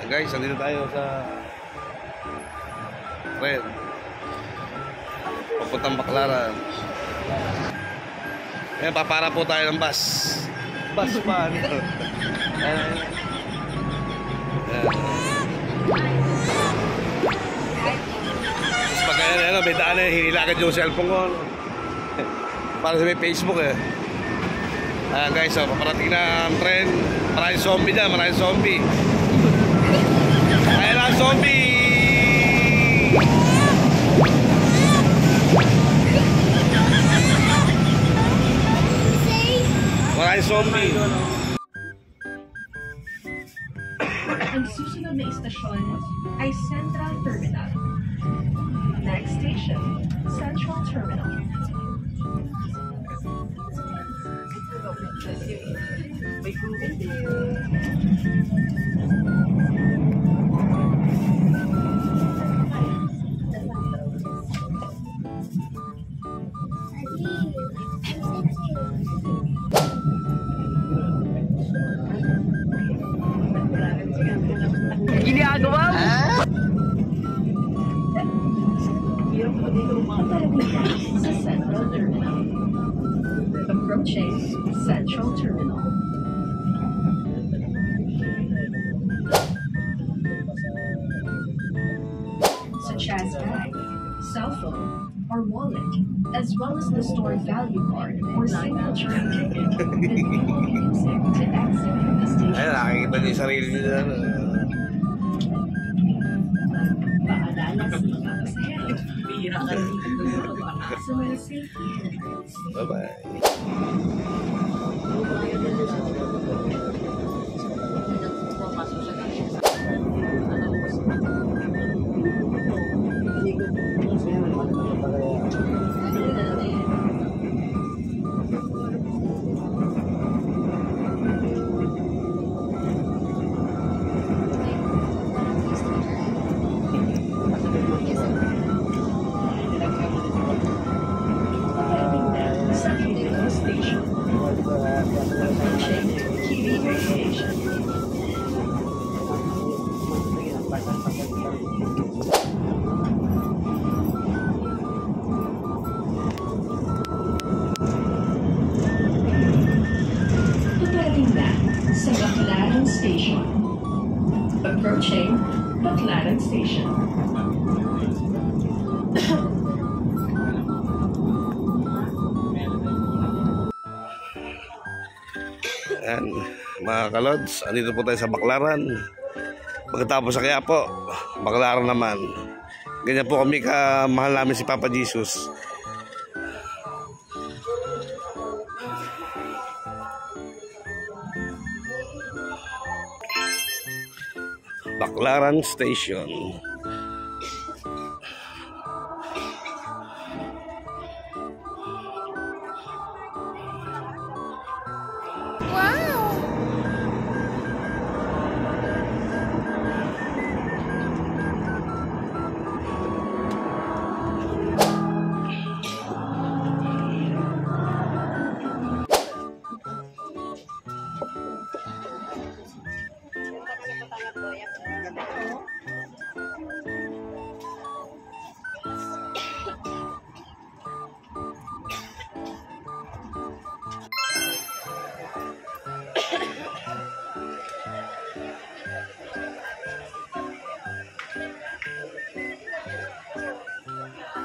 Guys, andito tayo sa Red. Papuntang Baclaran. Ayan, papara po tayo ng bus. Bus pa. Pag ano, may daan eh, hinilagad yung cellphone ko. Para sa may Facebook eh. Ayan guys, so, paparating na ang tren. Maraming zombie dyan, maraming zombie. Ayan ang zombie! Maraming zombie. Ang susunod na istasyon ay Central Terminal. Next station, Central Terminal. Ginagawa mo? Sa Central Terminal. Approaching Central Terminal. Such as bag, cell phone, or wallet, as well as the stored value card or single train ticket that you will be using to exit from the station. Ayan, nakikita niyo yung sarili niyo dyan. Paalala sa mga pasahero. Bihira ka rin sa mga safety habits. Bye-bye. Station. Approaching Kiri Radiation. Paparating na sa Baclaran Station. Approaching Baclaran Station. Ayan, mga kalods, andito po tayo sa Baclaran. Pagkatapos sa Quiapo, Baclaran naman. Ganyan po kami kamahal namin si Papa Jesus. Baclaran Station.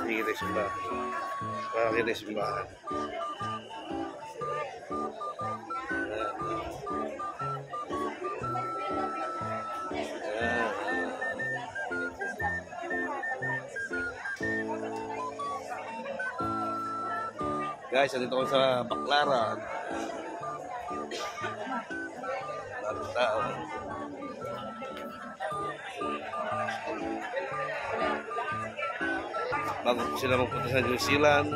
Nakikita yung simbahan. Nakikita yung simbahan. Guys, andito ko sa Baclaran. Maraming tao. Bago po sila magpunta sa New Zealand,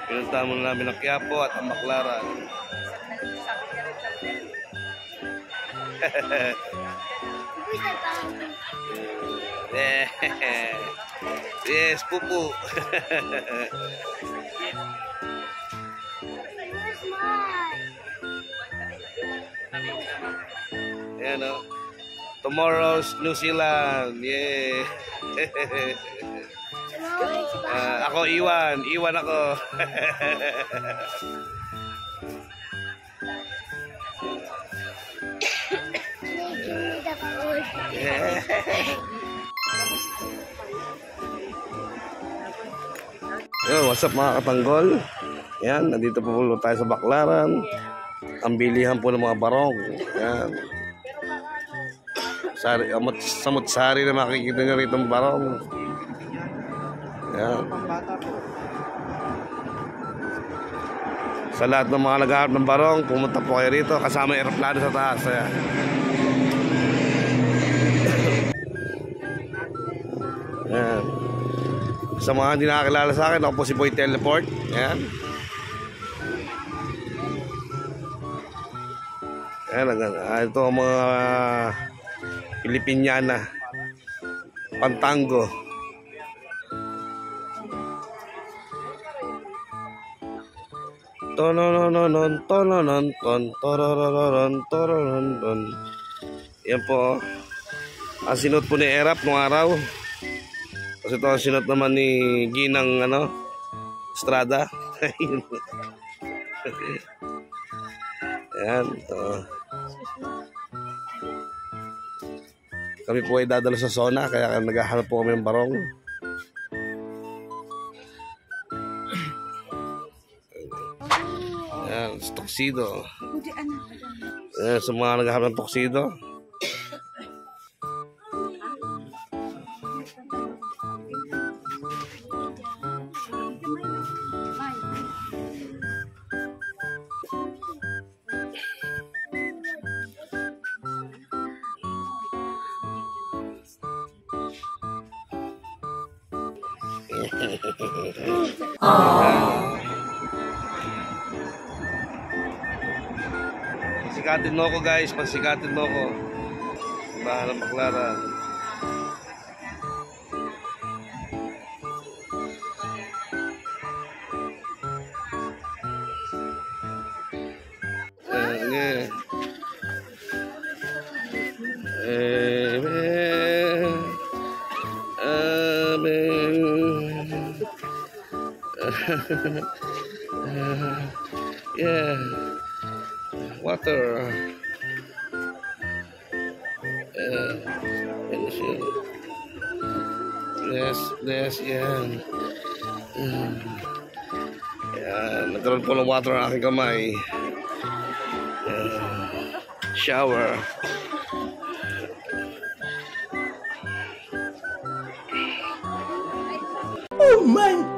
pinuntahan muna namin ang Quiapo at ang Baclaran. Yes, pupu. Ayan o. Tomorrow's New Zealand. Yeah. Ako Iwan. Iwan ako. Yo, what's up mga katanggol? Yan, nandito po tayo sa Baclaran. Ang bilihan po ng mga barong. Yan. Samut-sari na makikita nyo rito ang barong. Yan. Sa lahat ng mga naghahanap ng barong, pumunta po kayo rito kasama yung aeroplano sa taas. Ayan. Yan. Sa mga hindi nakakilala sa akin, ako po si Boy Teleport. Yan. Yan. Ito ang mga Pilipinyana. Pantango. Tonononon, tononon, torororon, torororon. Yan po. Ang sinuot po ni Erap nung araw. Kasi ito ang sinuot naman ni Ginang Estrada. Ayan. Kami po ay dadalo sa zona, kaya naghahanap po kami ng barong. Ayan, tuxedo. Ayan, sa mga naghahanap ng tuxedo. Sikatin mo ko guys, pagsikatin mo ko. Bahala ng Baclaran. Yeah. Yeah, water. Yes, yan. Yan, nagkaroon po ng water ang aking kamay. Shower. Oh my